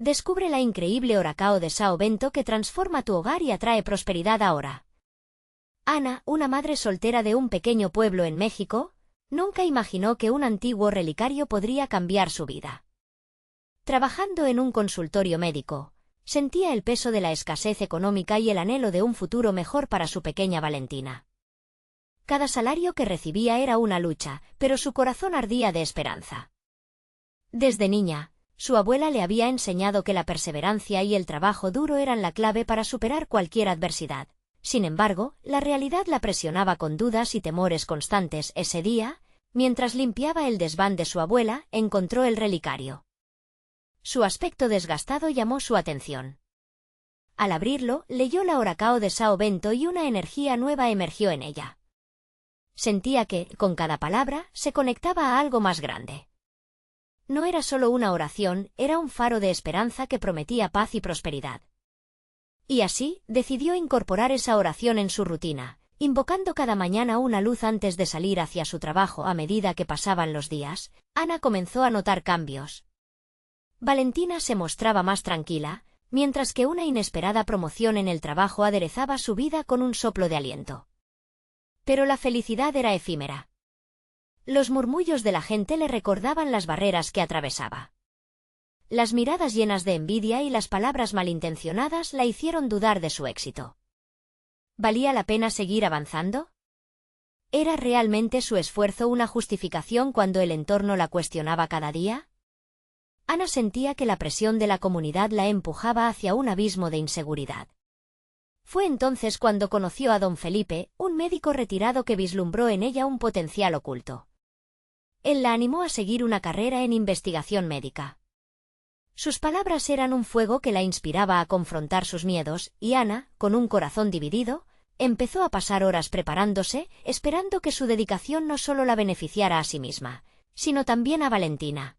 Descubre la increíble Horacao de Sao Bento que transforma tu hogar y atrae prosperidad ahora. Ana, una madre soltera de un pequeño pueblo en México, nunca imaginó que un antiguo relicario podría cambiar su vida. Trabajando en un consultorio médico, sentía el peso de la escasez económica y el anhelo de un futuro mejor para su pequeña Valentina. Cada salario que recibía era una lucha, pero su corazón ardía de esperanza. Desde niña, su abuela le había enseñado que la perseverancia y el trabajo duro eran la clave para superar cualquier adversidad. Sin embargo, la realidad la presionaba con dudas y temores constantes. Ese día, mientras limpiaba el desván de su abuela, encontró el relicario. Su aspecto desgastado llamó su atención. Al abrirlo, leyó la Horacao de Sao Bento y una energía nueva emergió en ella. Sentía que, con cada palabra, se conectaba a algo más grande. No era solo una oración, era un faro de esperanza que prometía paz y prosperidad. Y así, decidió incorporar esa oración en su rutina, invocando cada mañana una luz antes de salir hacia su trabajo. A medida que pasaban los días, Ana comenzó a notar cambios. Valentina se mostraba más tranquila, mientras que una inesperada promoción en el trabajo aderezaba su vida con un soplo de aliento. Pero la felicidad era efímera. Los murmullos de la gente le recordaban las barreras que atravesaba. Las miradas llenas de envidia y las palabras malintencionadas la hicieron dudar de su éxito. ¿Valía la pena seguir avanzando? ¿Era realmente su esfuerzo una justificación cuando el entorno la cuestionaba cada día? Ana sentía que la presión de la comunidad la empujaba hacia un abismo de inseguridad. Fue entonces cuando conoció a don Felipe, un médico retirado que vislumbró en ella un potencial oculto. Él la animó a seguir una carrera en investigación médica. Sus palabras eran un fuego que la inspiraba a confrontar sus miedos, y Ana, con un corazón dividido, empezó a pasar horas preparándose, esperando que su dedicación no solo la beneficiara a sí misma, sino también a Valentina.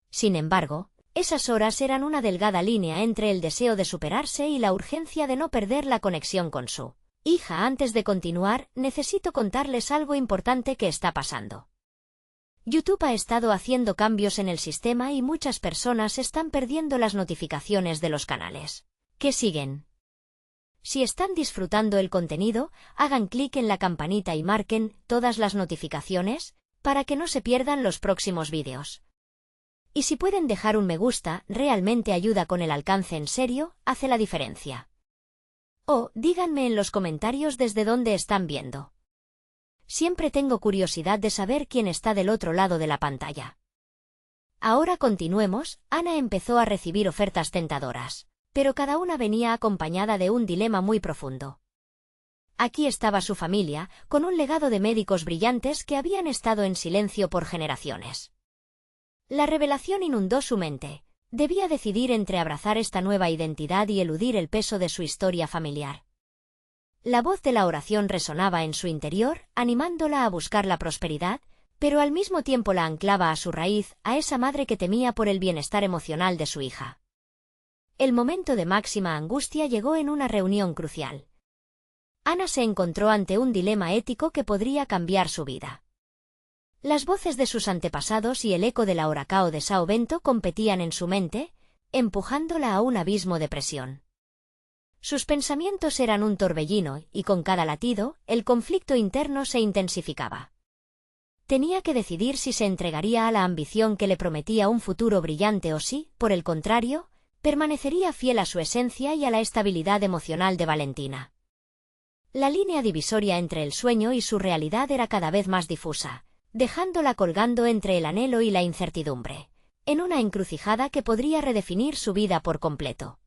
Sin embargo, esas horas eran una delgada línea entre el deseo de superarse y la urgencia de no perder la conexión con su hija. Antes de continuar, necesito contarles algo importante que está pasando. YouTube ha estado haciendo cambios en el sistema y muchas personas están perdiendo las notificaciones de los canales que siguen. Si están disfrutando el contenido, hagan clic en la campanita y marquen todas las notificaciones para que no se pierdan los próximos vídeos. Y si pueden dejar un me gusta, realmente ayuda con el alcance. En serio, hace la diferencia. O, díganme en los comentarios desde dónde están viendo. Siempre tengo curiosidad de saber quién está del otro lado de la pantalla. Ahora continuemos. Ana empezó a recibir ofertas tentadoras, pero cada una venía acompañada de un dilema muy profundo. Aquí estaba su familia, con un legado de médicos brillantes que habían estado en silencio por generaciones. La revelación inundó su mente. Debía decidir entre abrazar esta nueva identidad y eludir el peso de su historia familiar. La voz de la oración resonaba en su interior, animándola a buscar la prosperidad, pero al mismo tiempo la anclaba a su raíz, a esa madre que temía por el bienestar emocional de su hija. El momento de máxima angustia llegó en una reunión crucial. Ana se encontró ante un dilema ético que podría cambiar su vida. Las voces de sus antepasados y el eco de la Horacao de Sao Bento competían en su mente, empujándola a un abismo de presión. Sus pensamientos eran un torbellino, y con cada latido, el conflicto interno se intensificaba. Tenía que decidir si se entregaría a la ambición que le prometía un futuro brillante o si, por el contrario, permanecería fiel a su esencia y a la estabilidad emocional de Valentina. La línea divisoria entre el sueño y su realidad era cada vez más difusa, dejándola colgando entre el anhelo y la incertidumbre, en una encrucijada que podría redefinir su vida por completo.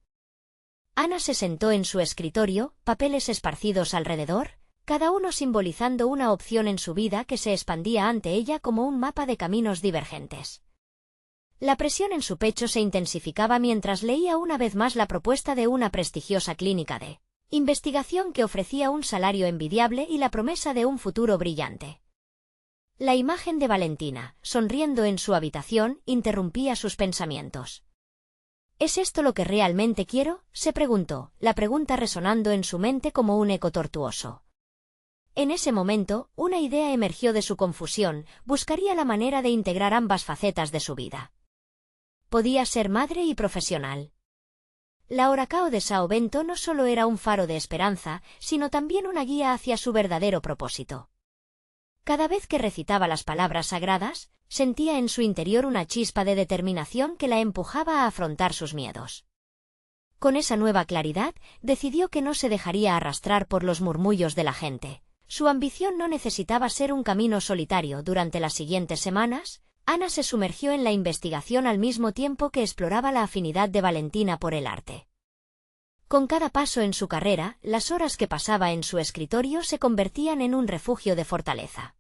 Ana se sentó en su escritorio, papeles esparcidos alrededor, cada uno simbolizando una opción en su vida que se expandía ante ella como un mapa de caminos divergentes. La presión en su pecho se intensificaba mientras leía una vez más la propuesta de una prestigiosa clínica de investigación que ofrecía un salario envidiable y la promesa de un futuro brillante. La imagen de Valentina, sonriendo en su habitación, interrumpía sus pensamientos. ¿Es esto lo que realmente quiero?, se preguntó, la pregunta resonando en su mente como un eco tortuoso. En ese momento, una idea emergió de su confusión: buscaría la manera de integrar ambas facetas de su vida. podía ser madre y profesional. La Horacao de Sao Bento no solo era un faro de esperanza, sino también una guía hacia su verdadero propósito. Cada vez que recitaba las palabras sagradas, sentía en su interior una chispa de determinación que la empujaba a afrontar sus miedos. Con esa nueva claridad, decidió que no se dejaría arrastrar por los murmullos de la gente. Su ambición no necesitaba ser un camino solitario. Durante las siguientes semanas, Ana se sumergió en la investigación al mismo tiempo que exploraba la afinidad de Valentina por el arte. Con cada paso en su carrera, las horas que pasaba en su escritorio se convertían en un refugio de fortaleza.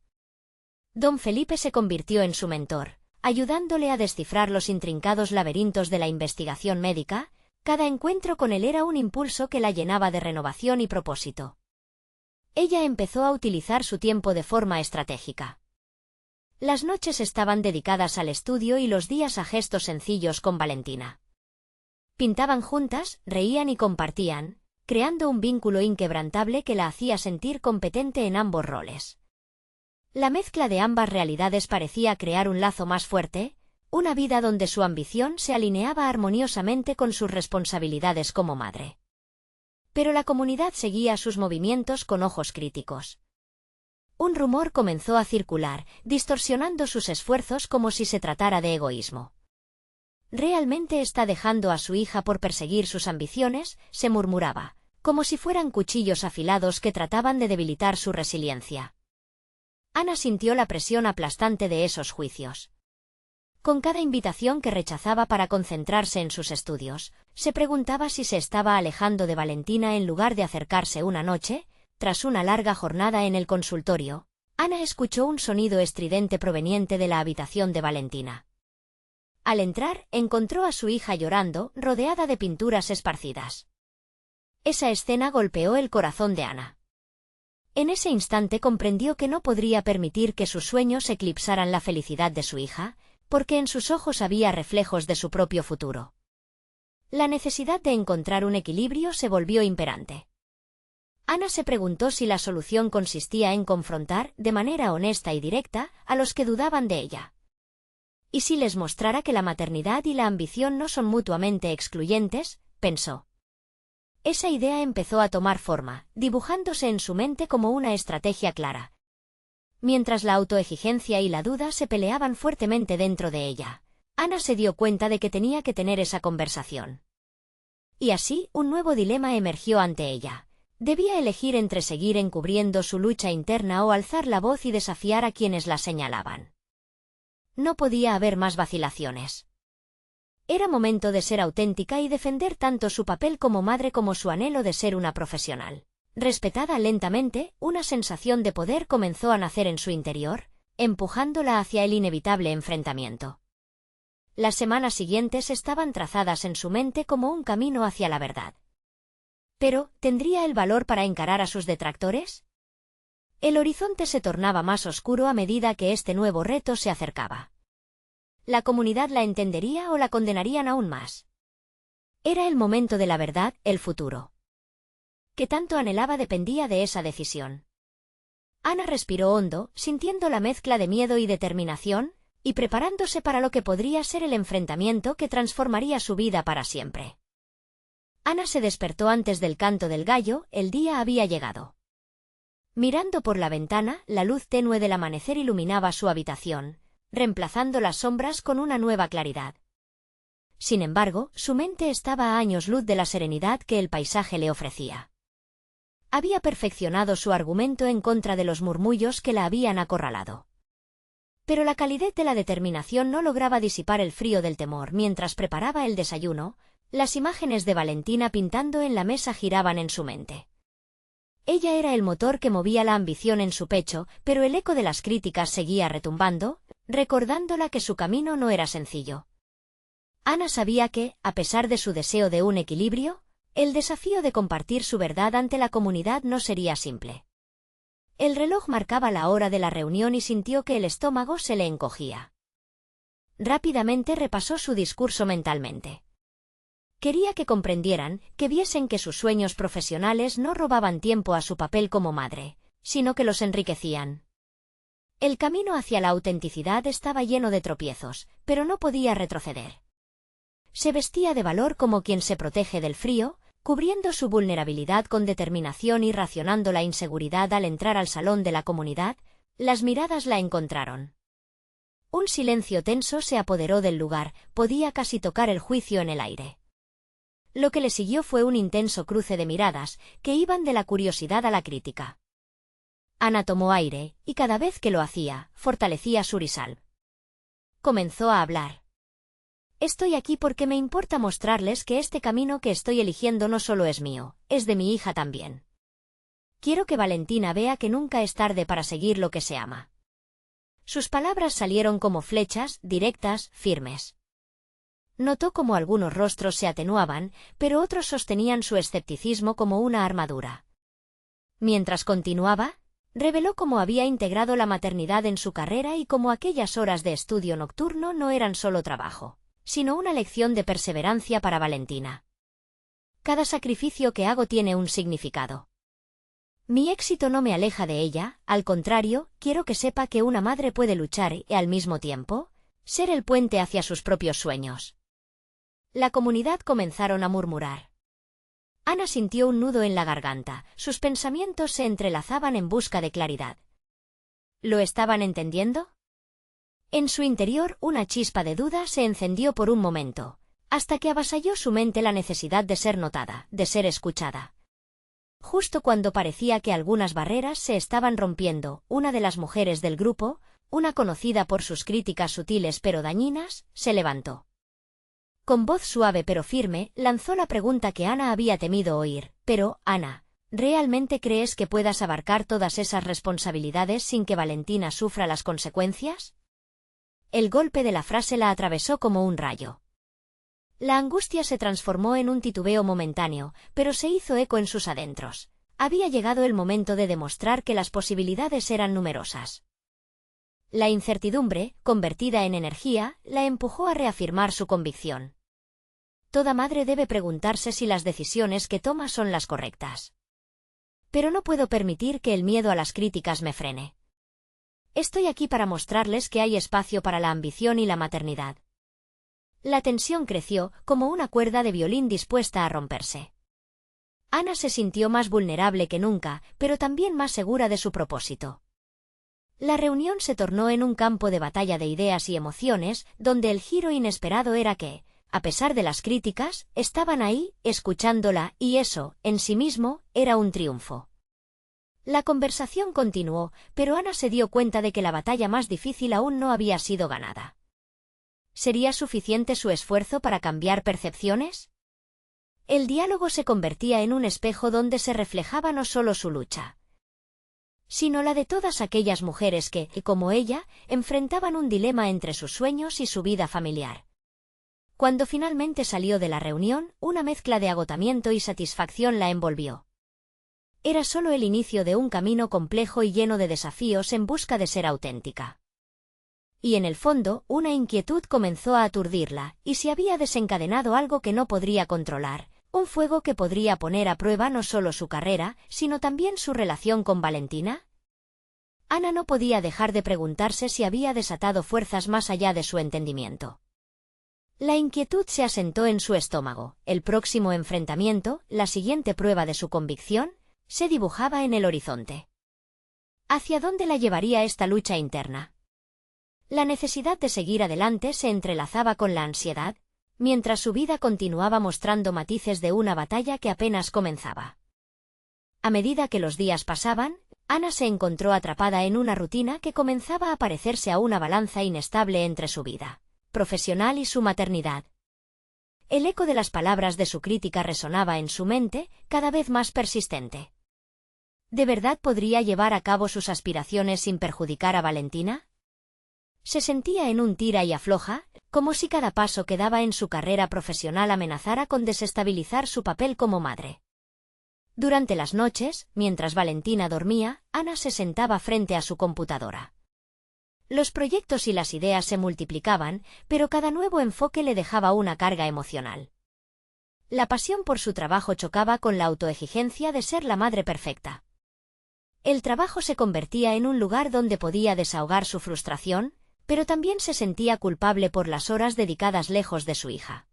Don Felipe se convirtió en su mentor, ayudándole a descifrar los intrincados laberintos de la investigación médica. Cada encuentro con él era un impulso que la llenaba de renovación y propósito. Ella empezó a utilizar su tiempo de forma estratégica. Las noches estaban dedicadas al estudio y los días a gestos sencillos con Valentina. Pintaban juntas, reían y compartían, creando un vínculo inquebrantable que la hacía sentir competente en ambos roles. La mezcla de ambas realidades parecía crear un lazo más fuerte, una vida donde su ambición se alineaba armoniosamente con sus responsabilidades como madre. Pero la comunidad seguía sus movimientos con ojos críticos. Un rumor comenzó a circular, distorsionando sus esfuerzos como si se tratara de egoísmo. «¿Realmente está dejando a su hija por perseguir sus ambiciones?», se murmuraba, como si fueran cuchillos afilados que trataban de debilitar su resiliencia. Ana sintió la presión aplastante de esos juicios. Con cada invitación que rechazaba para concentrarse en sus estudios, se preguntaba si se estaba alejando de Valentina en lugar de acercarse una noche. Tras una larga jornada en el consultorio, Ana escuchó un sonido estridente proveniente de la habitación de Valentina. Al entrar, encontró a su hija llorando, rodeada de pinturas esparcidas. Esa escena golpeó el corazón de Ana. En ese instante comprendió que no podría permitir que sus sueños eclipsaran la felicidad de su hija, porque en sus ojos había reflejos de su propio futuro. La necesidad de encontrar un equilibrio se volvió imperante. Ana se preguntó si la solución consistía en confrontar, de manera honesta y directa, a los que dudaban de ella. ¿Y si les mostrara que la maternidad y la ambición no son mutuamente excluyentes?, pensó. Esa idea empezó a tomar forma, dibujándose en su mente como una estrategia clara. Mientras la autoexigencia y la duda se peleaban fuertemente dentro de ella, Ana se dio cuenta de que tenía que tener esa conversación. Y así, un nuevo dilema emergió ante ella. Debía elegir entre seguir encubriendo su lucha interna o alzar la voz y desafiar a quienes la señalaban. No podía haber más vacilaciones. Era momento de ser auténtica y defender tanto su papel como madre como su anhelo de ser una profesional. Respetada lentamente, una sensación de poder comenzó a nacer en su interior, empujándola hacia el inevitable enfrentamiento. Las semanas siguientes estaban trazadas en su mente como un camino hacia la verdad. Pero, ¿tendría el valor para encarar a sus detractores? El horizonte se tornaba más oscuro a medida que este nuevo reto se acercaba. ¿La comunidad la entendería o la condenarían aún más? Era el momento de la verdad, el futuro. Que tanto anhelaba dependía de esa decisión. Ana respiró hondo, sintiendo la mezcla de miedo y determinación, y preparándose para lo que podría ser el enfrentamiento que transformaría su vida para siempre. Ana se despertó antes del canto del gallo, el día había llegado. Mirando por la ventana, la luz tenue del amanecer iluminaba su habitación, reemplazando las sombras con una nueva claridad. Sin embargo, su mente estaba a años luz de la serenidad que el paisaje le ofrecía. Había perfeccionado su argumento en contra de los murmullos que la habían acorralado. Pero la calidez de la determinación no lograba disipar el frío del temor. Mientras preparaba el desayuno, las imágenes de Valentina pintando en la mesa giraban en su mente. Ella era el motor que movía la ambición en su pecho, pero el eco de las críticas seguía retumbando, recordándola que su camino no era sencillo. Ana sabía que, a pesar de su deseo de un equilibrio, el desafío de compartir su verdad ante la comunidad no sería simple. El reloj marcaba la hora de la reunión y sintió que el estómago se le encogía. Rápidamente repasó su discurso mentalmente. Quería que comprendieran, que viesen que sus sueños profesionales no robaban tiempo a su papel como madre, sino que los enriquecían. El camino hacia la autenticidad estaba lleno de tropiezos, pero no podía retroceder. Se vestía de valor como quien se protege del frío, cubriendo su vulnerabilidad con determinación y racionando la inseguridad al entrar al salón de la comunidad. Las miradas la encontraron. Un silencio tenso se apoderó del lugar, podía casi tocar el juicio en el aire. Lo que le siguió fue un intenso cruce de miradas, que iban de la curiosidad a la crítica. Ana tomó aire, y cada vez que lo hacía, fortalecía su resolve. Comenzó a hablar. Estoy aquí porque me importa mostrarles que este camino que estoy eligiendo no solo es mío, es de mi hija también. Quiero que Valentina vea que nunca es tarde para seguir lo que se ama. Sus palabras salieron como flechas, directas, firmes. Notó cómo algunos rostros se atenuaban, pero otros sostenían su escepticismo como una armadura. Mientras continuaba, reveló cómo había integrado la maternidad en su carrera y cómo aquellas horas de estudio nocturno no eran solo trabajo, sino una lección de perseverancia para Valentina. Cada sacrificio que hago tiene un significado. Mi éxito no me aleja de ella, al contrario, quiero que sepa que una madre puede luchar y, al mismo tiempo, ser el puente hacia sus propios sueños. La comunidad comenzaron a murmurar. Ana sintió un nudo en la garganta, sus pensamientos se entrelazaban en busca de claridad. ¿Lo estaban entendiendo? En su interior una chispa de duda se encendió por un momento, hasta que avasalló su mente la necesidad de ser notada, de ser escuchada. Justo cuando parecía que algunas barreras se estaban rompiendo, una de las mujeres del grupo, una conocida por sus críticas sutiles pero dañinas, se levantó. Con voz suave pero firme, lanzó la pregunta que Ana había temido oír. Pero, Ana, ¿realmente crees que puedas abarcar todas esas responsabilidades sin que Valentina sufra las consecuencias? El golpe de la frase la atravesó como un rayo. La angustia se transformó en un titubeo momentáneo, pero se hizo eco en sus adentros. Había llegado el momento de demostrar que las posibilidades eran numerosas. La incertidumbre, convertida en energía, la empujó a reafirmar su convicción. Toda madre debe preguntarse si las decisiones que toma son las correctas. Pero no puedo permitir que el miedo a las críticas me frene. Estoy aquí para mostrarles que hay espacio para la ambición y la maternidad. La tensión creció, como una cuerda de violín dispuesta a romperse. Ana se sintió más vulnerable que nunca, pero también más segura de su propósito. La reunión se tornó en un campo de batalla de ideas y emociones, donde el giro inesperado era que, a pesar de las críticas, estaban ahí, escuchándola, y eso, en sí mismo, era un triunfo. La conversación continuó, pero Ana se dio cuenta de que la batalla más difícil aún no había sido ganada. ¿Sería suficiente su esfuerzo para cambiar percepciones? El diálogo se convertía en un espejo donde se reflejaba no solo su lucha, sino la de todas aquellas mujeres que, como ella, enfrentaban un dilema entre sus sueños y su vida familiar. Cuando finalmente salió de la reunión, una mezcla de agotamiento y satisfacción la envolvió. Era solo el inicio de un camino complejo y lleno de desafíos en busca de ser auténtica. Y en el fondo, una inquietud comenzó a aturdirla, y se había desencadenado algo que no podría controlar, un fuego que podría poner a prueba no solo su carrera, sino también su relación con Valentina. Ana no podía dejar de preguntarse si había desatado fuerzas más allá de su entendimiento. La inquietud se asentó en su estómago. El próximo enfrentamiento, la siguiente prueba de su convicción, se dibujaba en el horizonte. ¿Hacia dónde la llevaría esta lucha interna? La necesidad de seguir adelante se entrelazaba con la ansiedad, mientras su vida continuaba mostrando matices de una batalla que apenas comenzaba. A medida que los días pasaban, Ana se encontró atrapada en una rutina que comenzaba a parecerse a una balanza inestable entre su vida profesional y su maternidad. El eco de las palabras de su crítica resonaba en su mente, cada vez más persistente. ¿De verdad podría llevar a cabo sus aspiraciones sin perjudicar a Valentina? Se sentía en un tira y afloja, como si cada paso que daba en su carrera profesional amenazara con desestabilizar su papel como madre. Durante las noches, mientras Valentina dormía, Ana se sentaba frente a su computadora. Los proyectos y las ideas se multiplicaban, pero cada nuevo enfoque le dejaba una carga emocional. La pasión por su trabajo chocaba con la autoexigencia de ser la madre perfecta. El trabajo se convertía en un lugar donde podía desahogar su frustración, pero también se sentía culpable por las horas dedicadas lejos de su hija.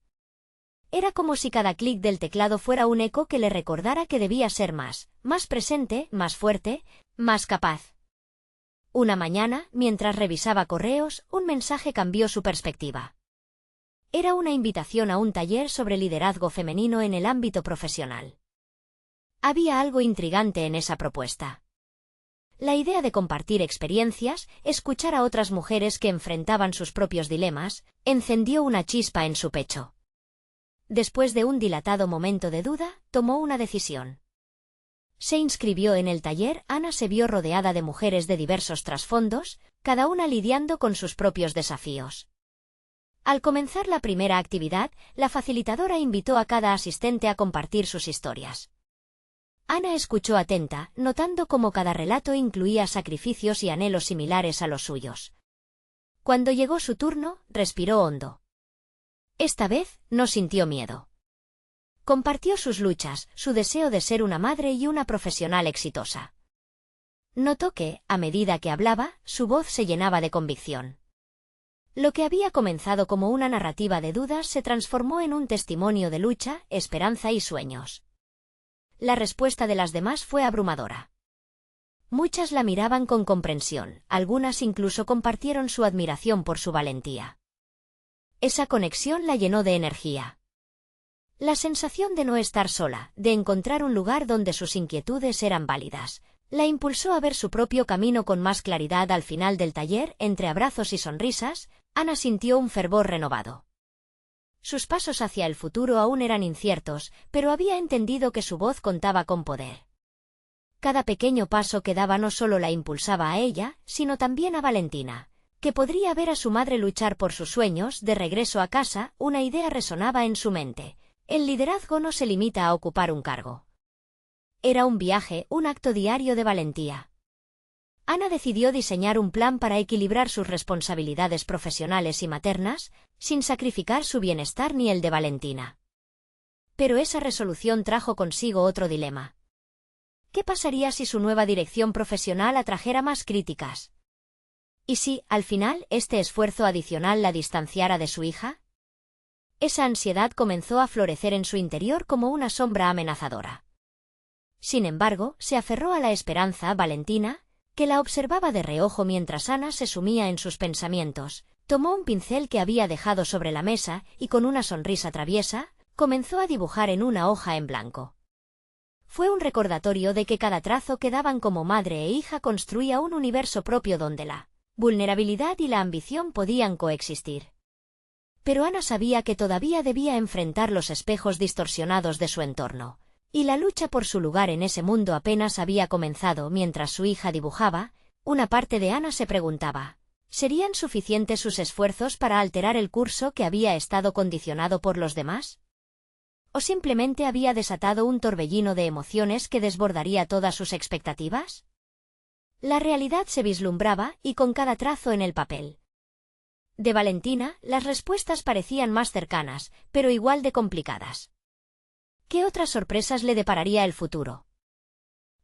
Era como si cada clic del teclado fuera un eco que le recordara que debía ser más presente, más fuerte, más capaz. Una mañana, mientras revisaba correos, un mensaje cambió su perspectiva. Era una invitación a un taller sobre liderazgo femenino en el ámbito profesional. Había algo intrigante en esa propuesta. La idea de compartir experiencias, escuchar a otras mujeres que enfrentaban sus propios dilemas, encendió una chispa en su pecho. Después de un dilatado momento de duda, tomó una decisión. Se inscribió en el taller. Ana se vio rodeada de mujeres de diversos trasfondos, cada una lidiando con sus propios desafíos. Al comenzar la primera actividad, la facilitadora invitó a cada asistente a compartir sus historias. Ana escuchó atenta, notando cómo cada relato incluía sacrificios y anhelos similares a los suyos. Cuando llegó su turno, respiró hondo. Esta vez, no sintió miedo. Compartió sus luchas, su deseo de ser una madre y una profesional exitosa. Notó que, a medida que hablaba, su voz se llenaba de convicción. Lo que había comenzado como una narrativa de dudas se transformó en un testimonio de lucha, esperanza y sueños. La respuesta de las demás fue abrumadora. Muchas la miraban con comprensión, algunas incluso compartieron su admiración por su valentía. Esa conexión la llenó de energía. La sensación de no estar sola, de encontrar un lugar donde sus inquietudes eran válidas, la impulsó a ver su propio camino con más claridad. Al final del taller, entre abrazos y sonrisas, Ana sintió un fervor renovado. Sus pasos hacia el futuro aún eran inciertos, pero había entendido que su voz contaba con poder. Cada pequeño paso que daba no solo la impulsaba a ella, sino también a Valentina, que podría ver a su madre luchar por sus sueños. De regreso a casa, una idea resonaba en su mente. El liderazgo no se limita a ocupar un cargo. Era un viaje, un acto diario de valentía. Ana decidió diseñar un plan para equilibrar sus responsabilidades profesionales y maternas, sin sacrificar su bienestar ni el de Valentina. Pero esa resolución trajo consigo otro dilema. ¿Qué pasaría si su nueva dirección profesional atrajera más críticas? ¿Y si, al final, este esfuerzo adicional la distanciara de su hija? Esa ansiedad comenzó a florecer en su interior como una sombra amenazadora. Sin embargo, se aferró a la esperanza. Valentina, que la observaba de reojo mientras Ana se sumía en sus pensamientos, tomó un pincel que había dejado sobre la mesa y con una sonrisa traviesa, comenzó a dibujar en una hoja en blanco. Fue un recordatorio de que cada trazo que daban como madre e hija construía un universo propio donde la vulnerabilidad y la ambición podían coexistir. Pero Ana sabía que todavía debía enfrentar los espejos distorsionados de su entorno. Y la lucha por su lugar en ese mundo apenas había comenzado. Mientras su hija dibujaba, una parte de Ana se preguntaba, ¿serían suficientes sus esfuerzos para alterar el curso que había estado condicionado por los demás? ¿O simplemente había desatado un torbellino de emociones que desbordaría todas sus expectativas? La realidad se vislumbraba, y con cada trazo en el papel de Valentina, las respuestas parecían más cercanas, pero igual de complicadas. ¿Qué otras sorpresas le depararía el futuro?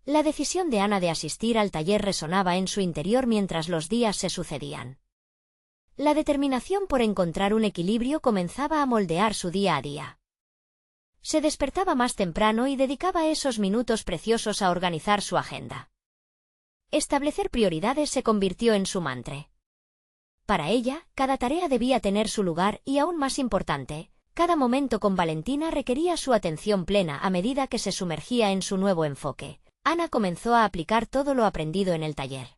La decisión de Ana de asistir al taller resonaba en su interior mientras los días se sucedían. La determinación por encontrar un equilibrio comenzaba a moldear su día a día. Se despertaba más temprano y dedicaba esos minutos preciosos a organizar su agenda. Establecer prioridades se convirtió en su mantra. Para ella, cada tarea debía tener su lugar y, aún más importante, cada momento con Valentina requería su atención plena. A medida que se sumergía en su nuevo enfoque, Ana comenzó a aplicar todo lo aprendido en el taller.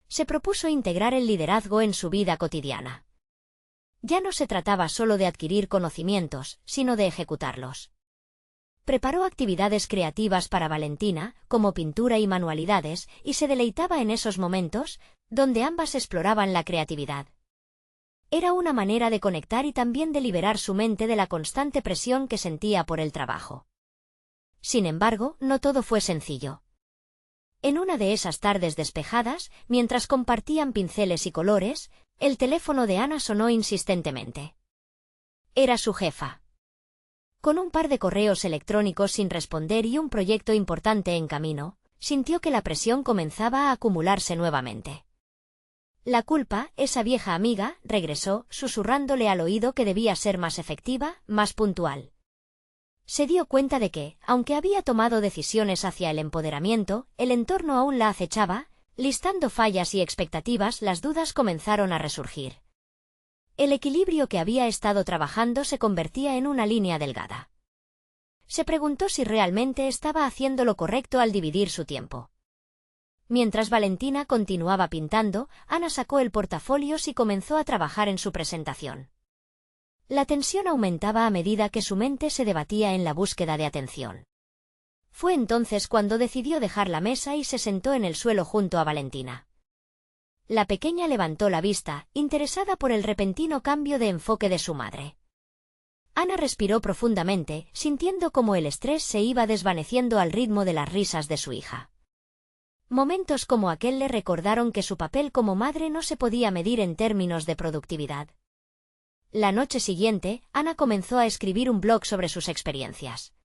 Se propuso integrar el liderazgo en su vida cotidiana. Ya no se trataba solo de adquirir conocimientos, sino de ejecutarlos. Preparó actividades creativas para Valentina, como pintura y manualidades, y se deleitaba en esos momentos, donde ambas exploraban la creatividad. Era una manera de conectar y también de liberar su mente de la constante presión que sentía por el trabajo. Sin embargo, no todo fue sencillo. En una de esas tardes despejadas, mientras compartían pinceles y colores, el teléfono de Ana sonó insistentemente. Era su jefa. Con un par de correos electrónicos sin responder y un proyecto importante en camino, sintió que la presión comenzaba a acumularse nuevamente. La culpa, esa vieja amiga, regresó, susurrándole al oído que debía ser más efectiva, más puntual. Se dio cuenta de que, aunque había tomado decisiones hacia el empoderamiento, el entorno aún la acechaba, listando fallas y expectativas, las dudas comenzaron a resurgir. El equilibrio que había estado trabajando se convertía en una línea delgada. Se preguntó si realmente estaba haciendo lo correcto al dividir su tiempo. Mientras Valentina continuaba pintando, Ana sacó el portafolios y comenzó a trabajar en su presentación. La tensión aumentaba a medida que su mente se debatía en la búsqueda de atención. Fue entonces cuando decidió dejar la mesa y se sentó en el suelo junto a Valentina. La pequeña levantó la vista, interesada por el repentino cambio de enfoque de su madre. Ana respiró profundamente, sintiendo cómo el estrés se iba desvaneciendo al ritmo de las risas de su hija. Momentos como aquel le recordaron que su papel como madre no se podía medir en términos de productividad. La noche siguiente, Ana comenzó a escribir un blog sobre sus experiencias.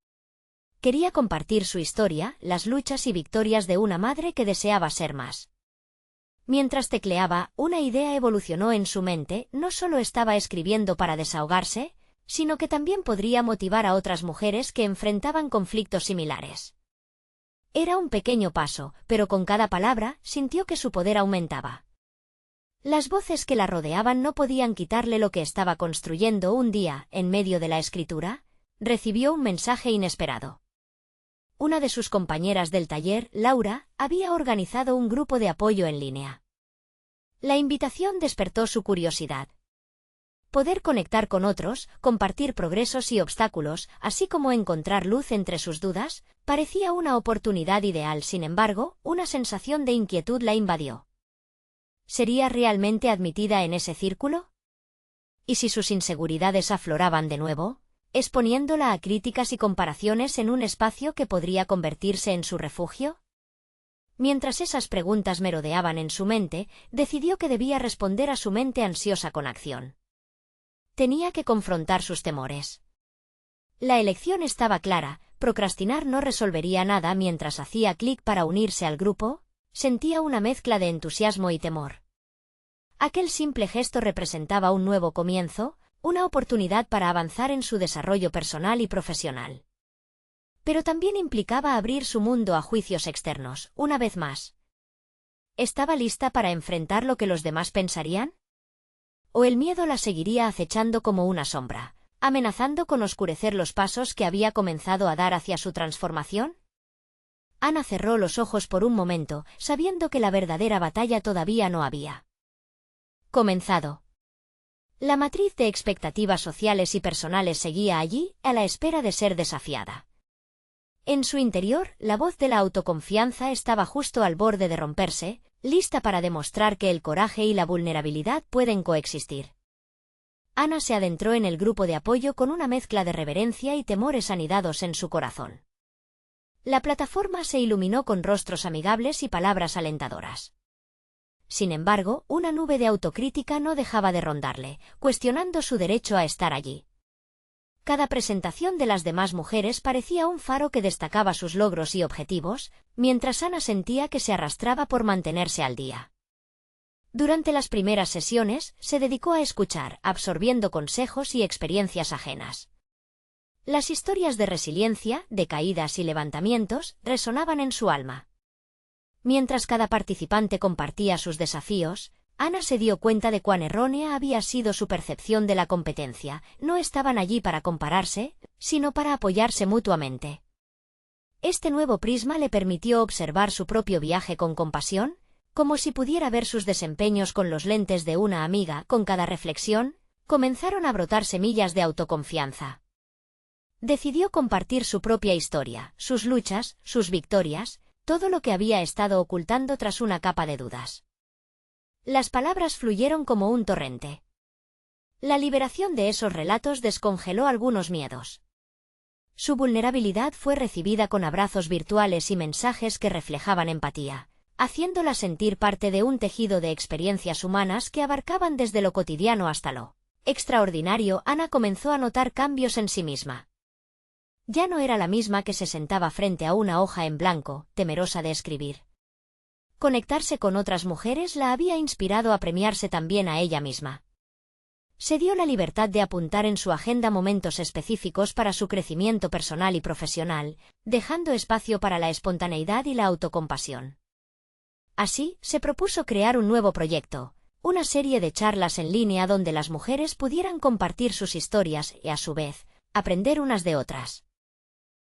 Quería compartir su historia, las luchas y victorias de una madre que deseaba ser más. Mientras tecleaba, una idea evolucionó en su mente. No solo estaba escribiendo para desahogarse, sino que también podría motivar a otras mujeres que enfrentaban conflictos similares. Era un pequeño paso, pero con cada palabra, sintió que su poder aumentaba. Las voces que la rodeaban no podían quitarle lo que estaba construyendo. Un día, en medio de la escritura, recibió un mensaje inesperado. Una de sus compañeras del taller, Laura, había organizado un grupo de apoyo en línea. La invitación despertó su curiosidad. Poder conectar con otros, compartir progresos y obstáculos, así como encontrar luz entre sus dudas, parecía una oportunidad ideal. Sin embargo, una sensación de inquietud la invadió. ¿Sería realmente admitida en ese círculo? ¿Y si sus inseguridades afloraban de nuevo, exponiéndola a críticas y comparaciones en un espacio que podría convertirse en su refugio? Mientras esas preguntas merodeaban en su mente, decidió que debía responder a su mente ansiosa con acción. Tenía que confrontar sus temores. La elección estaba clara: procrastinar no resolvería nada. Mientras hacía clic para unirse al grupo, sentía una mezcla de entusiasmo y temor. Aquel simple gesto representaba un nuevo comienzo, una oportunidad para avanzar en su desarrollo personal y profesional. Pero también implicaba abrir su mundo a juicios externos, una vez más. ¿Estaba lista para enfrentar lo que los demás pensarían? ¿O el miedo la seguiría acechando como una sombra, amenazando con oscurecer los pasos que había comenzado a dar hacia su transformación? Ana cerró los ojos por un momento, sabiendo que la verdadera batalla todavía no había comenzado. La matriz de expectativas sociales y personales seguía allí, a la espera de ser desafiada. En su interior, la voz de la autoconfianza estaba justo al borde de romperse, lista para demostrar que el coraje y la vulnerabilidad pueden coexistir. Ana se adentró en el grupo de apoyo con una mezcla de reverencia y temores anidados en su corazón. La plataforma se iluminó con rostros amigables y palabras alentadoras. Sin embargo, una nube de autocrítica no dejaba de rondarle, cuestionando su derecho a estar allí. Cada presentación de las demás mujeres parecía un faro que destacaba sus logros y objetivos, mientras Ana sentía que se arrastraba por mantenerse al día. Durante las primeras sesiones, se dedicó a escuchar, absorbiendo consejos y experiencias ajenas. Las historias de resiliencia, de caídas y levantamientos, resonaban en su alma. Mientras cada participante compartía sus desafíos, Ana se dio cuenta de cuán errónea había sido su percepción de la competencia. No estaban allí para compararse, sino para apoyarse mutuamente. Este nuevo prisma le permitió observar su propio viaje con compasión, como si pudiera ver sus desempeños con los lentes de una amiga. Con cada reflexión, comenzaron a brotar semillas de autoconfianza. Decidió compartir su propia historia, sus luchas, sus victorias, todo lo que había estado ocultando tras una capa de dudas. Las palabras fluyeron como un torrente. La liberación de esos relatos descongeló algunos miedos. Su vulnerabilidad fue recibida con abrazos virtuales y mensajes que reflejaban empatía, haciéndola sentir parte de un tejido de experiencias humanas que abarcaban desde lo cotidiano hasta lo extraordinario. Ana comenzó a notar cambios en sí misma. Ya no era la misma que se sentaba frente a una hoja en blanco, temerosa de escribir. conectarse con otras mujeres la había inspirado a premiarse también a ella misma. Se dio la libertad de apuntar en su agenda momentos específicos para su crecimiento personal y profesional, dejando espacio para la espontaneidad y la autocompasión. Así, se propuso crear un nuevo proyecto, una serie de charlas en línea donde las mujeres pudieran compartir sus historias y, a su vez, aprender unas de otras.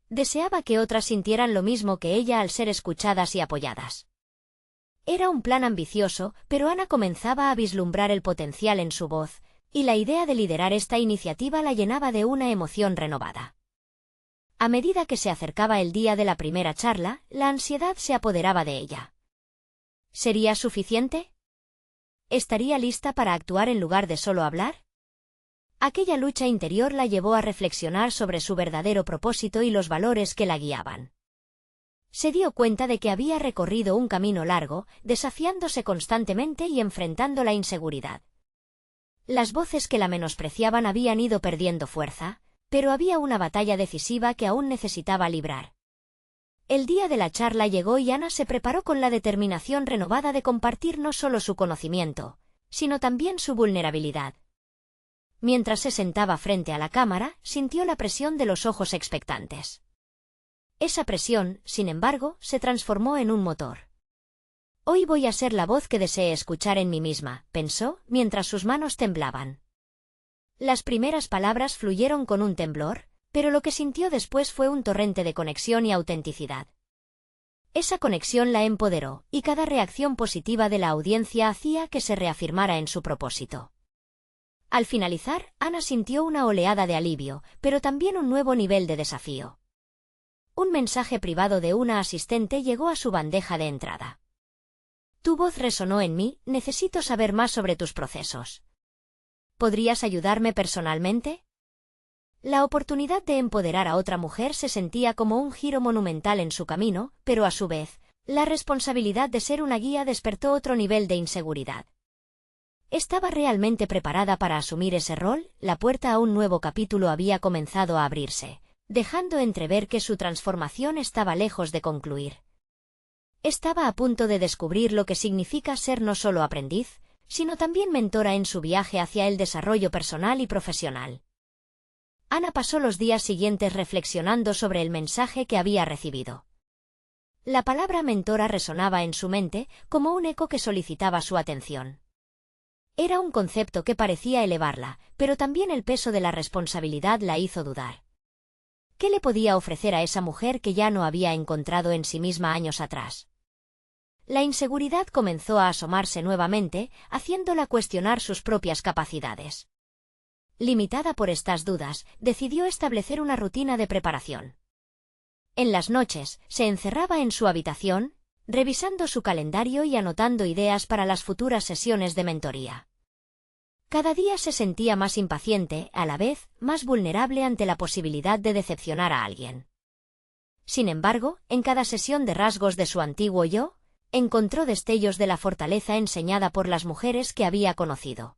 Deseaba que otras sintieran lo mismo que ella al ser escuchadas y apoyadas. Era un plan ambicioso, pero Ana comenzaba a vislumbrar el potencial en su voz, y la idea de liderar esta iniciativa la llenaba de una emoción renovada. A medida que se acercaba el día de la primera charla, la ansiedad se apoderaba de ella. ¿Sería suficiente? ¿Estaría lista para actuar en lugar de solo hablar? Aquella lucha interior la llevó a reflexionar sobre su verdadero propósito y los valores que la guiaban. Se dio cuenta de que había recorrido un camino largo, desafiándose constantemente y enfrentando la inseguridad. Las voces que la menospreciaban habían ido perdiendo fuerza, pero había una batalla decisiva que aún necesitaba librar. El día de la charla llegó y Ana se preparó con la determinación renovada de compartir no solo su conocimiento, sino también su vulnerabilidad. Mientras se sentaba frente a la cámara, sintió la presión de los ojos expectantes. Esa presión, sin embargo, se transformó en un motor. Hoy voy a ser la voz que desee escuchar en mí misma, pensó, mientras sus manos temblaban. Las primeras palabras fluyeron con un temblor, pero lo que sintió después fue un torrente de conexión y autenticidad. Esa conexión la empoderó, y cada reacción positiva de la audiencia hacía que se reafirmara en su propósito. Al finalizar, Ana sintió una oleada de alivio, pero también un nuevo nivel de desafío. Un mensaje privado de una asistente llegó a su bandeja de entrada. Tu voz resonó en mí, necesito saber más sobre tus procesos. ¿Podrías ayudarme personalmente? La oportunidad de empoderar a otra mujer se sentía como un giro monumental en su camino, pero a su vez, la responsabilidad de ser una guía despertó otro nivel de inseguridad. ¿Estaba realmente preparada para asumir ese rol? La puerta a un nuevo capítulo había comenzado a abrirse, dejando entrever que su transformación estaba lejos de concluir. Estaba a punto de descubrir lo que significa ser no solo aprendiz, sino también mentora en su viaje hacia el desarrollo personal y profesional. Ana pasó los días siguientes reflexionando sobre el mensaje que había recibido. La palabra mentora resonaba en su mente como un eco que solicitaba su atención. Era un concepto que parecía elevarla, pero también el peso de la responsabilidad la hizo dudar. ¿Qué le podía ofrecer a esa mujer que ya no había encontrado en sí misma años atrás? La inseguridad comenzó a asomarse nuevamente, haciéndola cuestionar sus propias capacidades. Limitada por estas dudas, decidió establecer una rutina de preparación. En las noches, se encerraba en su habitación, revisando su calendario y anotando ideas para las futuras sesiones de mentoría. Cada día se sentía más impaciente, a la vez, más vulnerable ante la posibilidad de decepcionar a alguien. Sin embargo, en cada sesión de rasgos de su antiguo yo, encontró destellos de la fortaleza enseñada por las mujeres que había conocido.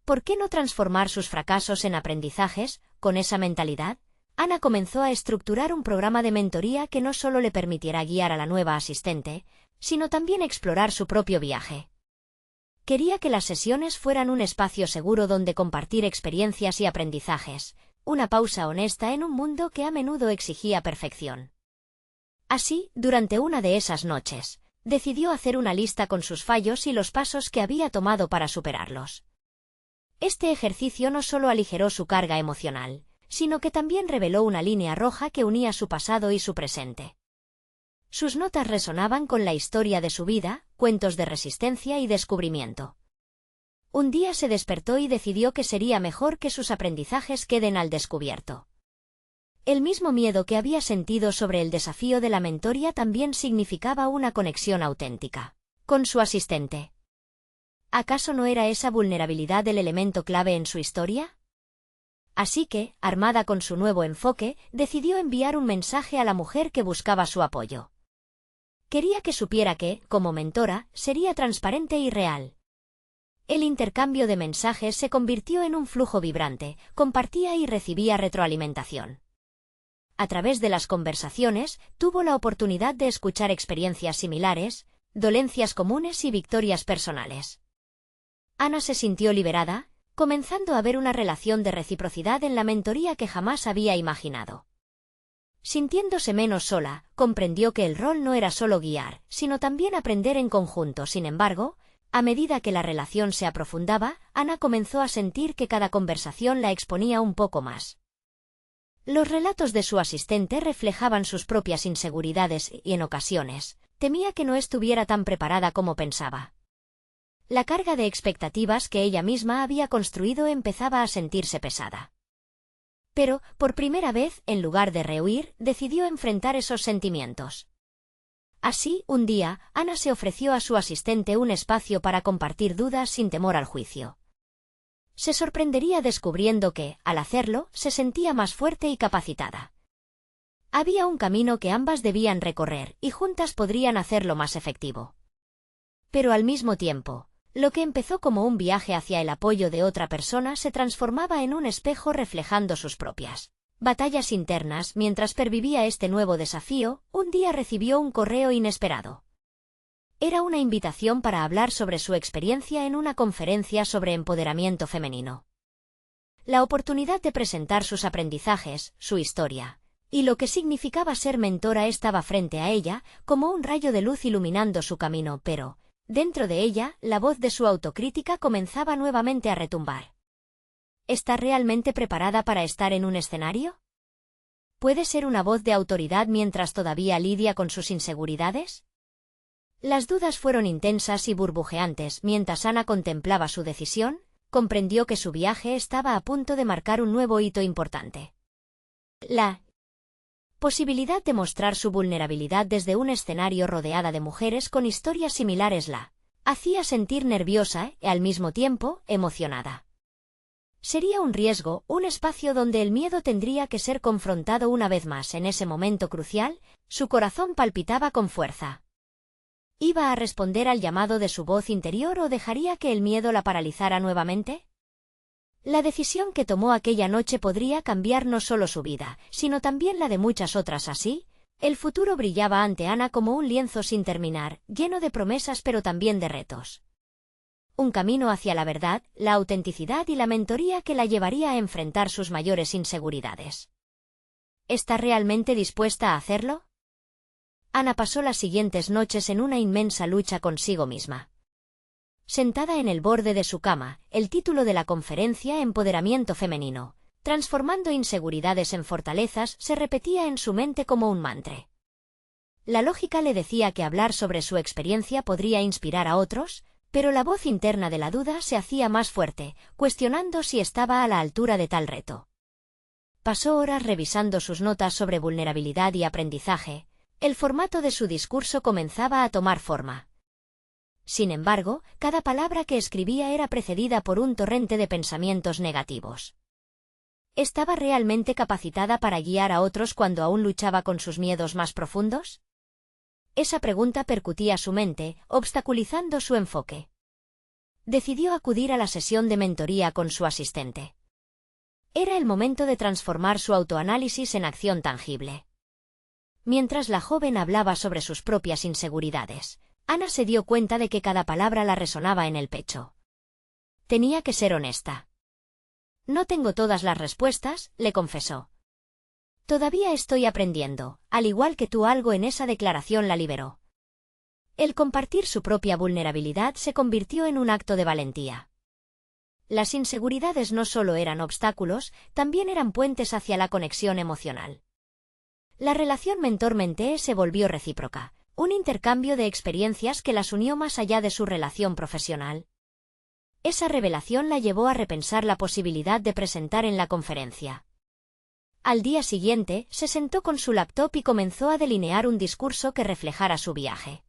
¿Por qué no transformar sus fracasos en aprendizajes? Con esa mentalidad, Ana comenzó a estructurar un programa de mentoría que no solo le permitiera guiar a la nueva asistente, sino también explorar su propio viaje. Quería que las sesiones fueran un espacio seguro donde compartir experiencias y aprendizajes, una pausa honesta en un mundo que a menudo exigía perfección. Así, durante una de esas noches, decidió hacer una lista con sus fallos y los pasos que había tomado para superarlos. Este ejercicio no solo aligeró su carga emocional, sino que también reveló una línea roja que unía su pasado y su presente. Sus notas resonaban con la historia de su vida, cuentos de resistencia y descubrimiento. Un día se despertó y decidió que sería mejor que sus aprendizajes queden al descubierto. El mismo miedo que había sentido sobre el desafío de la mentoría también significaba una conexión auténtica con su asistente. ¿Acaso no era esa vulnerabilidad el elemento clave en su historia? Así que, armada con su nuevo enfoque, decidió enviar un mensaje a la mujer que buscaba su apoyo. Quería que supiera que, como mentora, sería transparente y real. El intercambio de mensajes se convirtió en un flujo vibrante, compartía y recibía retroalimentación. A través de las conversaciones, tuvo la oportunidad de escuchar experiencias similares, dolencias comunes y victorias personales. Ana se sintió liberada, comenzando a ver una relación de reciprocidad en la mentoría que jamás había imaginado. Sintiéndose menos sola, comprendió que el rol no era solo guiar, sino también aprender en conjunto. Sin embargo, a medida que la relación se aprofundaba, Ana comenzó a sentir que cada conversación la exponía un poco más. Los relatos de su asistente reflejaban sus propias inseguridades y, en ocasiones, temía que no estuviera tan preparada como pensaba. La carga de expectativas que ella misma había construido empezaba a sentirse pesada. Pero, por primera vez, en lugar de rehuir, decidió enfrentar esos sentimientos. Así, un día, Ana se ofreció a su asistente un espacio para compartir dudas sin temor al juicio. Se sorprendería descubriendo que, al hacerlo, se sentía más fuerte y capacitada. Había un camino que ambas debían recorrer, y juntas podrían hacerlo más efectivo. Pero al mismo tiempo, lo que empezó como un viaje hacia el apoyo de otra persona se transformaba en un espejo reflejando sus propias batallas internas. Mientras pervivía este nuevo desafío, un día recibió un correo inesperado. Era una invitación para hablar sobre su experiencia en una conferencia sobre empoderamiento femenino. La oportunidad de presentar sus aprendizajes, su historia, y lo que significaba ser mentora estaba frente a ella, como un rayo de luz iluminando su camino, pero, dentro de ella, la voz de su autocrítica comenzaba nuevamente a retumbar. ¿Está realmente preparada para estar en un escenario? ¿Puede ser una voz de autoridad mientras todavía lidia con sus inseguridades? Las dudas fueron intensas y burbujeantes. Mientras Ana contemplaba su decisión, comprendió que su viaje estaba a punto de marcar un nuevo hito importante. La posibilidad de mostrar su vulnerabilidad desde un escenario rodeada de mujeres con historias similares la hacía sentir nerviosa y, al mismo tiempo, emocionada. Sería un riesgo, un espacio donde el miedo tendría que ser confrontado una vez más. En ese momento crucial, su corazón palpitaba con fuerza. ¿Iba a responder al llamado de su voz interior o dejaría que el miedo la paralizara nuevamente? La decisión que tomó aquella noche podría cambiar no solo su vida, sino también la de muchas otras. Así, el futuro brillaba ante Ana como un lienzo sin terminar, lleno de promesas pero también de retos. Un camino hacia la verdad, la autenticidad y la mentoría que la llevaría a enfrentar sus mayores inseguridades. ¿Está realmente dispuesta a hacerlo? Ana pasó las siguientes noches en una inmensa lucha consigo misma. Sentada en el borde de su cama, el título de la conferencia, Empoderamiento femenino, transformando inseguridades en fortalezas, se repetía en su mente como un mantra. La lógica le decía que hablar sobre su experiencia podría inspirar a otros, pero la voz interna de la duda se hacía más fuerte, cuestionando si estaba a la altura de tal reto. Pasó horas revisando sus notas sobre vulnerabilidad y aprendizaje. El formato de su discurso comenzaba a tomar forma. Sin embargo, cada palabra que escribía era precedida por un torrente de pensamientos negativos. ¿Estaba realmente capacitada para guiar a otros cuando aún luchaba con sus miedos más profundos? Esa pregunta percutía su mente, obstaculizando su enfoque. Decidió acudir a la sesión de mentoría con su asistente. Era el momento de transformar su autoanálisis en acción tangible. Mientras la joven hablaba sobre sus propias inseguridades, Ana se dio cuenta de que cada palabra la resonaba en el pecho. Tenía que ser honesta. No tengo todas las respuestas, le confesó. Todavía estoy aprendiendo, al igual que tú. Algo en esa declaración la liberó. El compartir su propia vulnerabilidad se convirtió en un acto de valentía. Las inseguridades no solo eran obstáculos, también eran puentes hacia la conexión emocional. La relación mentor-mentee se volvió recíproca, un intercambio de experiencias que las unió más allá de su relación profesional. Esa revelación la llevó a repensar la posibilidad de presentar en la conferencia. Al día siguiente, se sentó con su laptop y comenzó a delinear un discurso que reflejara su viaje.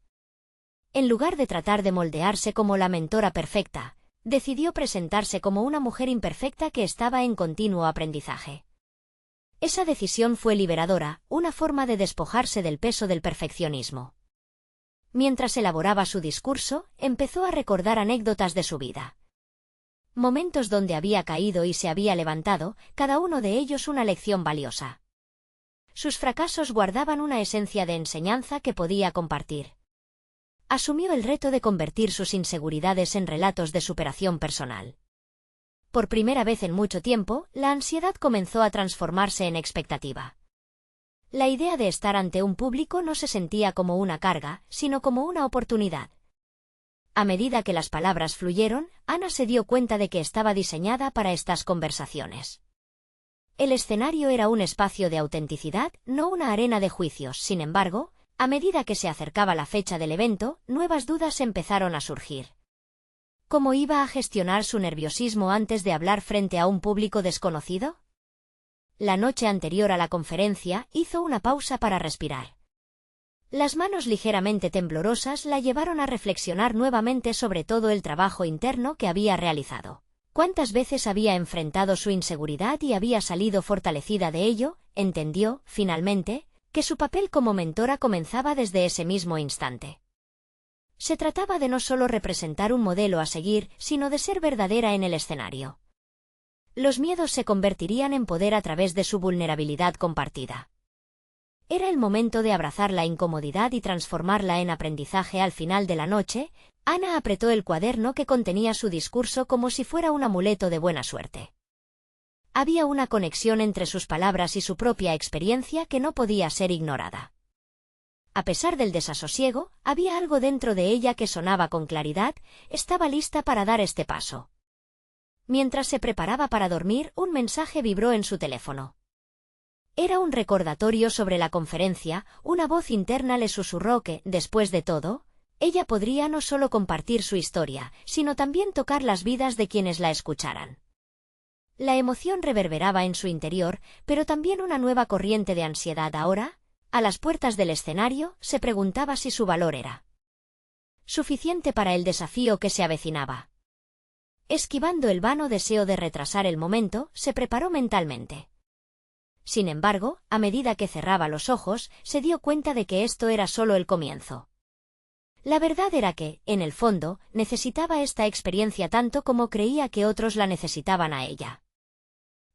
En lugar de tratar de moldearse como la mentora perfecta, decidió presentarse como una mujer imperfecta que estaba en continuo aprendizaje. Esa decisión fue liberadora, una forma de despojarse del peso del perfeccionismo. Mientras elaboraba su discurso, empezó a recordar anécdotas de su vida. Momentos donde había caído y se había levantado, cada uno de ellos una lección valiosa. Sus fracasos guardaban una esencia de enseñanza que podía compartir. asumió el reto de convertir sus inseguridades en relatos de superación personal. Por primera vez en mucho tiempo, la ansiedad comenzó a transformarse en expectativa. La idea de estar ante un público no se sentía como una carga, sino como una oportunidad. A medida que las palabras fluyeron, Ana se dio cuenta de que estaba diseñada para estas conversaciones. El escenario era un espacio de autenticidad, no una arena de juicios. Sin embargo, a medida que se acercaba la fecha del evento, nuevas dudas empezaron a surgir. ¿Cómo iba a gestionar su nerviosismo antes de hablar frente a un público desconocido? La noche anterior a la conferencia, hizo una pausa para respirar. Las manos ligeramente temblorosas la llevaron a reflexionar nuevamente sobre todo el trabajo interno que había realizado. ¿Cuántas veces había enfrentado su inseguridad y había salido fortalecida de ello? Entendió, finalmente, que su papel como mentora comenzaba desde ese mismo instante. Se trataba de no solo representar un modelo a seguir, sino de ser verdadera en el escenario. Los miedos se convertirían en poder a través de su vulnerabilidad compartida. Era el momento de abrazar la incomodidad y transformarla en aprendizaje. Al final de la noche, Ana apretó el cuaderno que contenía su discurso como si fuera un amuleto de buena suerte. Había una conexión entre sus palabras y su propia experiencia que no podía ser ignorada. A pesar del desasosiego, había algo dentro de ella que sonaba con claridad, estaba lista para dar este paso. Mientras se preparaba para dormir, un mensaje vibró en su teléfono. Era un recordatorio sobre la conferencia. Una voz interna le susurró que, después de todo, ella podría no solo compartir su historia, sino también tocar las vidas de quienes la escucharan. La emoción reverberaba en su interior, pero también una nueva corriente de ansiedad. Ahora, a las puertas del escenario, se preguntaba si su valor era suficiente para el desafío que se avecinaba. Esquivando el vano deseo de retrasar el momento, se preparó mentalmente. Sin embargo, a medida que cerraba los ojos, se dio cuenta de que esto era solo el comienzo. La verdad era que, en el fondo, necesitaba esta experiencia tanto como creía que otros la necesitaban a ella.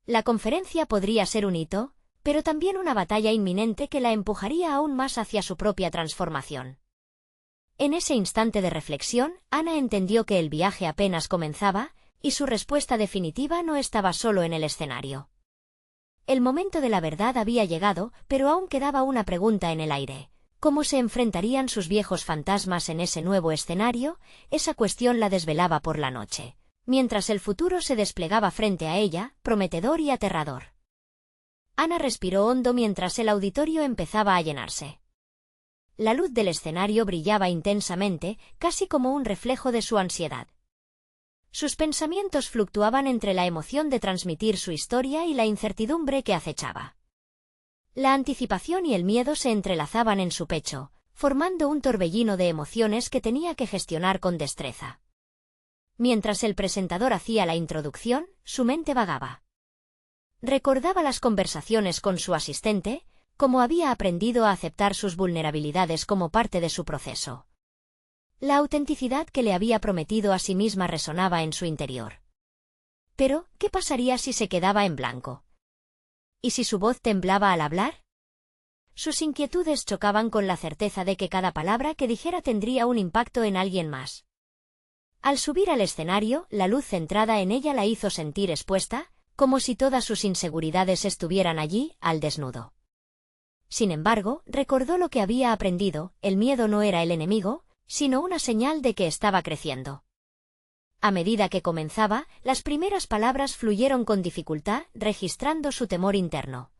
La conferencia podría ser un hito, pero también una batalla inminente que la empujaría aún más hacia su propia transformación. En ese instante de reflexión, Ana entendió que el viaje apenas comenzaba, y su respuesta definitiva no estaba solo en el escenario. El momento de la verdad había llegado, pero aún quedaba una pregunta en el aire. ¿Cómo se enfrentarían sus viejos fantasmas en ese nuevo escenario? Esa cuestión la desvelaba por la noche, mientras el futuro se desplegaba frente a ella, prometedor y aterrador. Ana respiró hondo mientras el auditorio empezaba a llenarse. La luz del escenario brillaba intensamente, casi como un reflejo de su ansiedad. Sus pensamientos fluctuaban entre la emoción de transmitir su historia y la incertidumbre que acechaba. La anticipación y el miedo se entrelazaban en su pecho, formando un torbellino de emociones que tenía que gestionar con destreza. Mientras el presentador hacía la introducción, su mente vagaba. Recordaba las conversaciones con su asistente, cómo había aprendido a aceptar sus vulnerabilidades como parte de su proceso. La autenticidad que le había prometido a sí misma resonaba en su interior. Pero, ¿qué pasaría si se quedaba en blanco? ¿Y si su voz temblaba al hablar? Sus inquietudes chocaban con la certeza de que cada palabra que dijera tendría un impacto en alguien más. Al subir al escenario, la luz centrada en ella la hizo sentir expuesta, como si todas sus inseguridades estuvieran allí, al desnudo. Sin embargo, recordó lo que había aprendido: el miedo no era el enemigo, sino una señal de que estaba creciendo. A medida que comenzaba, las primeras palabras fluyeron con dificultad, registrando su temor interno.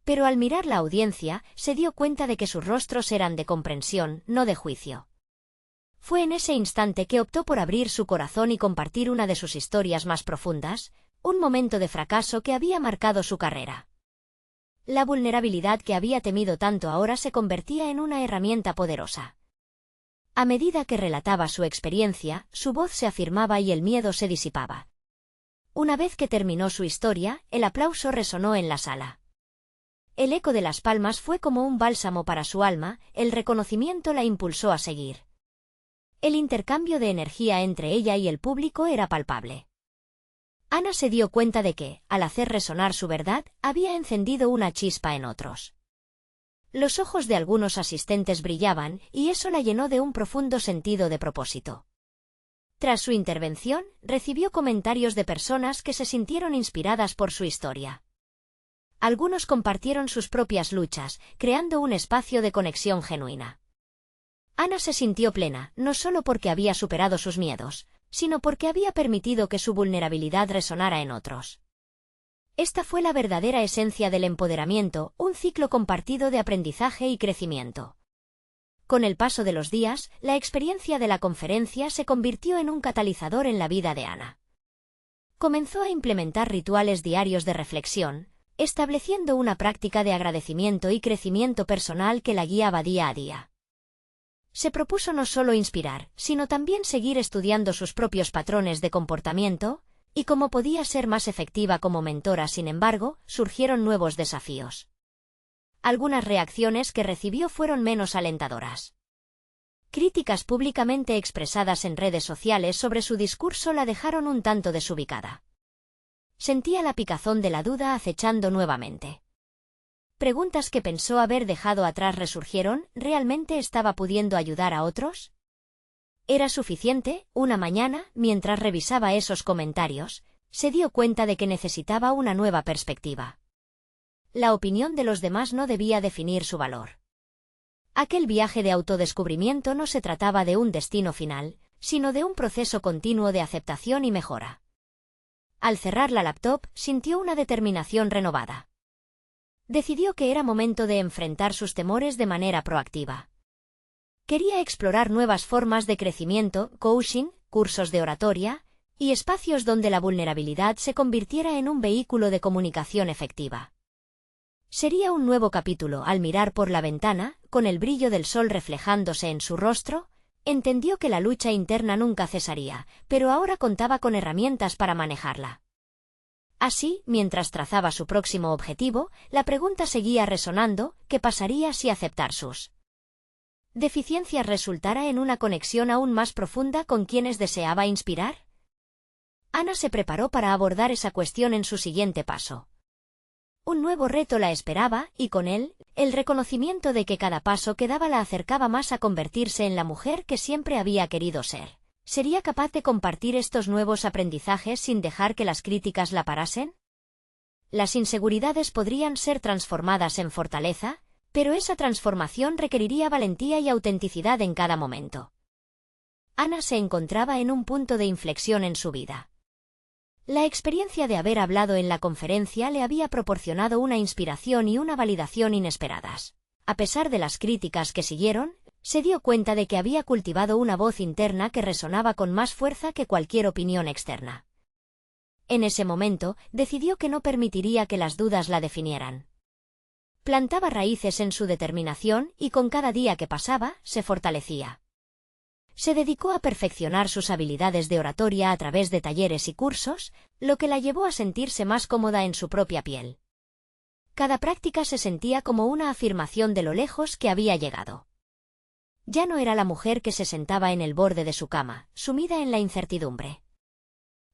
Pero al mirar la audiencia, se dio cuenta de que sus rostros eran de comprensión, no de juicio. Fue en ese instante que optó por abrir su corazón y compartir una de sus historias más profundas, un momento de fracaso que había marcado su carrera. La vulnerabilidad que había temido tanto ahora se convertía en una herramienta poderosa. A medida que relataba su experiencia, su voz se afirmaba y el miedo se disipaba. Una vez que terminó su historia, el aplauso resonó en la sala. El eco de las palmas fue como un bálsamo para su alma, el reconocimiento la impulsó a seguir. El intercambio de energía entre ella y el público era palpable. Ana se dio cuenta de que, al hacer resonar su verdad, había encendido una chispa en otros. Los ojos de algunos asistentes brillaban, y eso la llenó de un profundo sentido de propósito. Tras su intervención, recibió comentarios de personas que se sintieron inspiradas por su historia. Algunos compartieron sus propias luchas, creando un espacio de conexión genuina. Ana se sintió plena, no solo porque había superado sus miedos, sino porque había permitido que su vulnerabilidad resonara en otros. Esta fue la verdadera esencia del empoderamiento, un ciclo compartido de aprendizaje y crecimiento. Con el paso de los días, la experiencia de la conferencia se convirtió en un catalizador en la vida de Ana. Comenzó a implementar rituales diarios de reflexión, estableciendo una práctica de agradecimiento y crecimiento personal que la guiaba día a día. Se propuso no solo inspirar, sino también seguir estudiando sus propios patrones de comportamiento, y cómo podía ser más efectiva como mentora. Sin embargo, surgieron nuevos desafíos. Algunas reacciones que recibió fueron menos alentadoras. Críticas públicamente expresadas en redes sociales sobre su discurso la dejaron un tanto desubicada. Sentía la picazón de la duda acechando nuevamente. Preguntas que pensó haber dejado atrás resurgieron. ¿Realmente estaba pudiendo ayudar a otros? ¿Era suficiente? Una mañana, mientras revisaba esos comentarios, se dio cuenta de que necesitaba una nueva perspectiva. La opinión de los demás no debía definir su valor. Aquel viaje de autodescubrimiento no se trataba de un destino final, sino de un proceso continuo de aceptación y mejora. Al cerrar la laptop, sintió una determinación renovada. Decidió que era momento de enfrentar sus temores de manera proactiva. Quería explorar nuevas formas de crecimiento, coaching, cursos de oratoria, y espacios donde la vulnerabilidad se convirtiera en un vehículo de comunicación efectiva. Sería un nuevo capítulo. Al mirar por la ventana, con el brillo del sol reflejándose en su rostro, entendió que la lucha interna nunca cesaría, pero ahora contaba con herramientas para manejarla. Así, mientras trazaba su próximo objetivo, la pregunta seguía resonando: ¿qué pasaría si aceptar sus deficiencias resultara en una conexión aún más profunda con quienes deseaba inspirar? Ana se preparó para abordar esa cuestión en su siguiente paso. Un nuevo reto la esperaba, y con él, el reconocimiento de que cada paso que daba la acercaba más a convertirse en la mujer que siempre había querido ser. ¿Sería capaz de compartir estos nuevos aprendizajes sin dejar que las críticas la parasen? Las inseguridades podrían ser transformadas en fortaleza, pero esa transformación requeriría valentía y autenticidad en cada momento. Ana se encontraba en un punto de inflexión en su vida. La experiencia de haber hablado en la conferencia le había proporcionado una inspiración y una validación inesperadas. A pesar de las críticas que siguieron, se dio cuenta de que había cultivado una voz interna que resonaba con más fuerza que cualquier opinión externa. En ese momento, decidió que no permitiría que las dudas la definieran. Plantaba raíces en su determinación y con cada día que pasaba, se fortalecía. Se dedicó a perfeccionar sus habilidades de oratoria a través de talleres y cursos, lo que la llevó a sentirse más cómoda en su propia piel. Cada práctica se sentía como una afirmación de lo lejos que había llegado. Ya no era la mujer que se sentaba en el borde de su cama, sumida en la incertidumbre.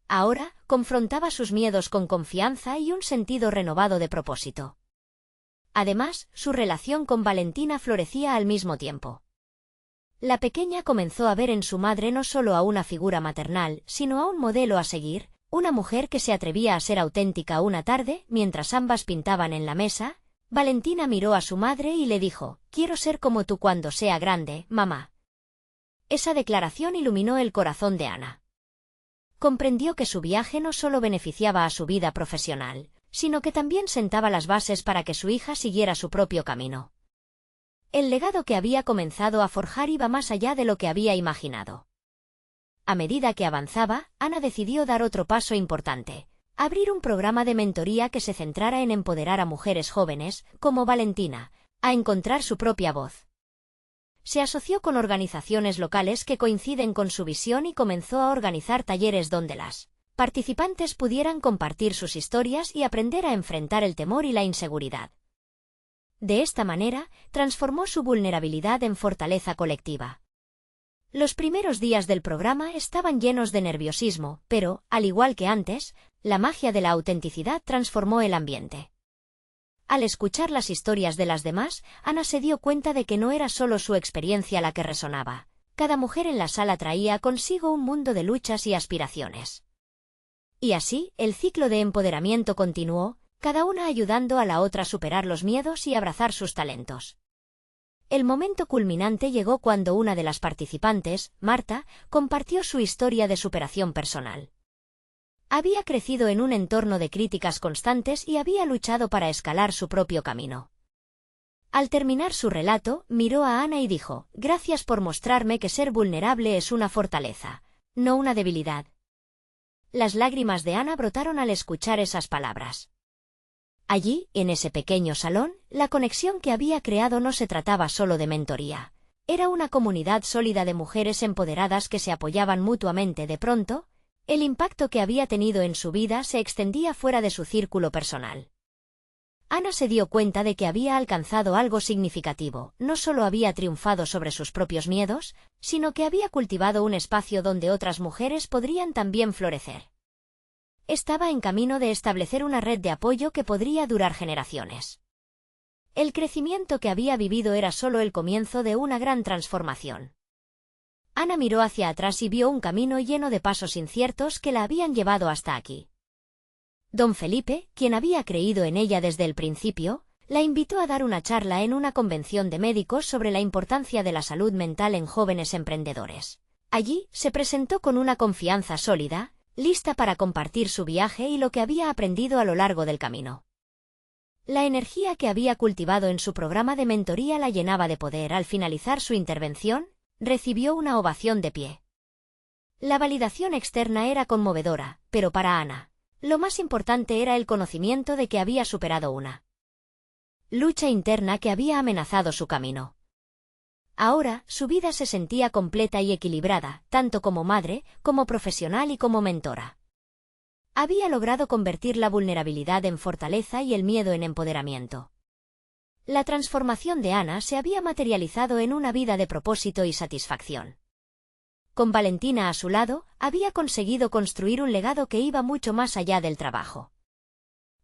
Ahora, confrontaba sus miedos con confianza y un sentido renovado de propósito. Además, su relación con Valentina florecía al mismo tiempo. La pequeña comenzó a ver en su madre no solo a una figura maternal, sino a un modelo a seguir, una mujer que se atrevía a ser auténtica. Una tarde, mientras ambas pintaban en la mesa, Valentina miró a su madre y le dijo: «Quiero ser como tú cuando sea grande, mamá». Esa declaración iluminó el corazón de Ana. Comprendió que su viaje no solo beneficiaba a su vida profesional, sino que también sentaba las bases para que su hija siguiera su propio camino. El legado que había comenzado a forjar iba más allá de lo que había imaginado. A medida que avanzaba, Ana decidió dar otro paso importante: abrir un programa de mentoría que se centrara en empoderar a mujeres jóvenes, como Valentina, a encontrar su propia voz. Se asoció con organizaciones locales que coinciden con su visión y comenzó a organizar talleres donde las participantes pudieran compartir sus historias y aprender a enfrentar el temor y la inseguridad. De esta manera, transformó su vulnerabilidad en fortaleza colectiva. Los primeros días del programa estaban llenos de nerviosismo, pero, al igual que antes, la magia de la autenticidad transformó el ambiente. Al escuchar las historias de las demás, Ana se dio cuenta de que no era solo su experiencia la que resonaba. Cada mujer en la sala traía consigo un mundo de luchas y aspiraciones. Y así, el ciclo de empoderamiento continuó, cada una ayudando a la otra a superar los miedos y abrazar sus talentos. El momento culminante llegó cuando una de las participantes, Marta, compartió su historia de superación personal. Había crecido en un entorno de críticas constantes y había luchado para escalar su propio camino. Al terminar su relato, miró a Ana y dijo: «Gracias por mostrarme que ser vulnerable es una fortaleza, no una debilidad». Las lágrimas de Ana brotaron al escuchar esas palabras. Allí, en ese pequeño salón, la conexión que había creado no se trataba solo de mentoría. Era una comunidad sólida de mujeres empoderadas que se apoyaban mutuamente. De pronto, el impacto que había tenido en su vida se extendía fuera de su círculo personal. Ana se dio cuenta de que había alcanzado algo significativo. No solo había triunfado sobre sus propios miedos, sino que había cultivado un espacio donde otras mujeres podrían también florecer. Estaba en camino de establecer una red de apoyo que podría durar generaciones. El crecimiento que había vivido era solo el comienzo de una gran transformación. Ana miró hacia atrás y vio un camino lleno de pasos inciertos que la habían llevado hasta aquí. Don Felipe, quien había creído en ella desde el principio, la invitó a dar una charla en una convención de médicos sobre la importancia de la salud mental en jóvenes emprendedores. Allí, se presentó con una confianza sólida, lista para compartir su viaje y lo que había aprendido a lo largo del camino. La energía que había cultivado en su programa de mentoría la llenaba de poder. Al finalizar su intervención, recibió una ovación de pie. La validación externa era conmovedora, pero para Ana, lo más importante era el conocimiento de que había superado una lucha interna que había amenazado su camino. Ahora, su vida se sentía completa y equilibrada, tanto como madre, como profesional y como mentora. Había logrado convertir la vulnerabilidad en fortaleza y el miedo en empoderamiento. La transformación de Ana se había materializado en una vida de propósito y satisfacción. Con Valentina a su lado, había conseguido construir un legado que iba mucho más allá del trabajo.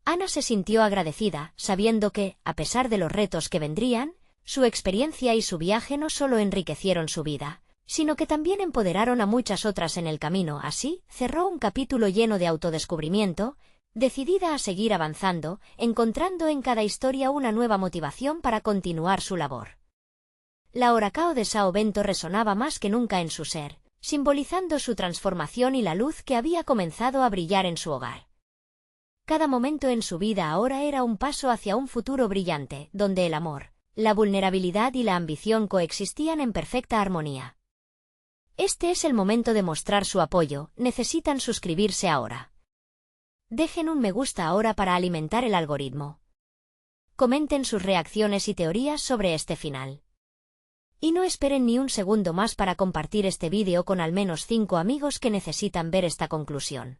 Ana se sintió agradecida, sabiendo que, a pesar de los retos que vendrían, su experiencia y su viaje no solo enriquecieron su vida, sino que también empoderaron a muchas otras en el camino. Así, cerró un capítulo lleno de autodescubrimiento, decidida a seguir avanzando, encontrando en cada historia una nueva motivación para continuar su labor. La Horacao de São Bento resonaba más que nunca en su ser, simbolizando su transformación y la luz que había comenzado a brillar en su hogar. Cada momento en su vida ahora era un paso hacia un futuro brillante, donde el amor, la vulnerabilidad y la ambición coexistían en perfecta armonía. Este es el momento de mostrar su apoyo. Necesitan suscribirse ahora. Dejen un me gusta ahora para alimentar el algoritmo. Comenten sus reacciones y teorías sobre este final. Y no esperen ni un segundo más para compartir este vídeo con al menos 5 amigos que necesitan ver esta conclusión.